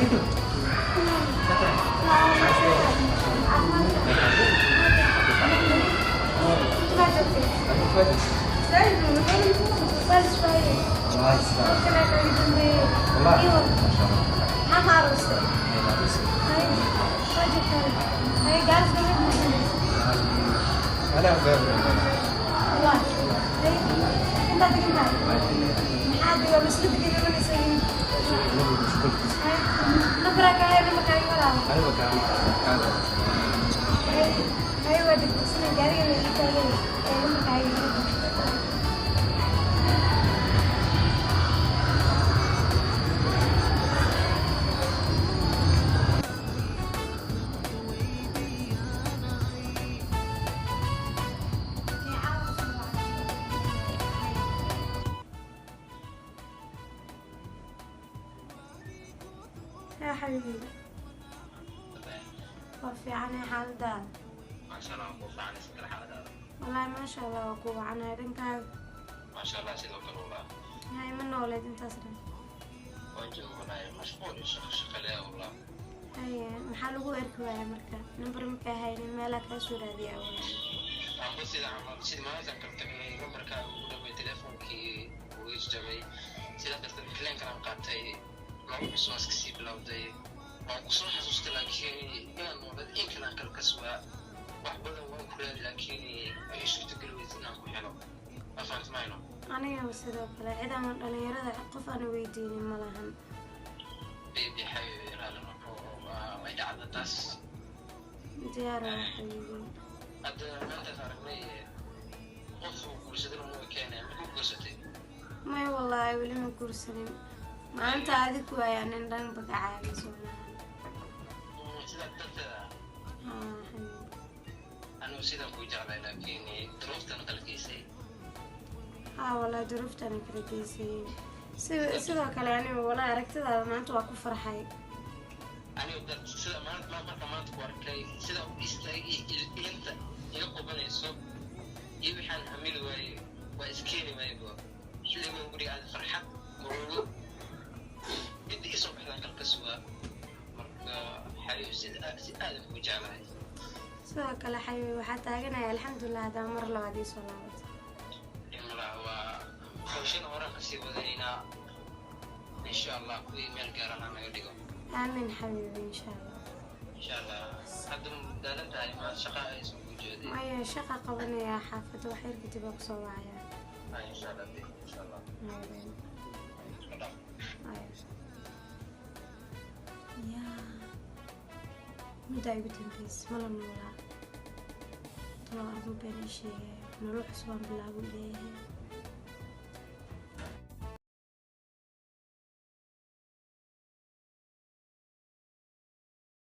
you doing? يا حبيبي وفي عني حال دار ما شاء الله وقوف عن سكر حالة والله ما شاء الله وكوب عنها دنكا ما شاء الله سيدو كالولا هاي من ولد انت أسرع وانجل والله مشغول شغلة والله هاي محل هو إركوا يا مركا نمبر مكا هاي مالك أسورة دي أول أنا بس إذا عمل سيد ما ذكرت نمبر كان ودوي تلفونكي ويجتمعي سيد ذكرت الكلام كلام قاتي ما بس واس كسيب لو داي ما قصور حسوست لكن أنا نولد إن كلام كل كسوة وحبذا وأكل لكن إيش تقولوا إذا حلو ما فهمت معنا أنا وسيدو كلا إذا من أنا يرد قف أنا ويديني ملهم بيبي حبيبي رالنا ما يدعى الناس ديارة يا حبيبي هذا ما أنت تعرفني قف وقرصتنا مو كان مو قرصتي ما والله ولا ما كورسني ما أنت هذيك يعني ندم بقى عايز ولا سيدا تلتا حبيبي أنا سيدا بوجع لكن دروست أنا تلقيسي والله دروفت أنا كريسي sidoo kale aniga wala aragtidaada maanta waa ku farxay aniga sida maanta ku arkay sida inta ila qubanayso iyo waxaan hamil waayay waa iskeeni waayay xilligan guriga aad farxad murugo inta isoo baxdan kalka sugaa marka xariyo si aad ku jeclahay sidoo kale xabiibi waxaa taaganaya alxamdulilah hadaa mar labaad ii soo laabatay hawshan horaan kasii wadaynaa insha allah kuwii meel gaarana naga dhigo aamin xabiibi insha allah hadda daalan tahay ma shaqa ay soo gujeeday maya shaqa qabanaya xaafadda wax yar kadib aa kusoo wacaya insha allah ya muddaa igu dambeys mala noolaa talo armo been ii sheegay nolol cusbaan bilaabu leeyahay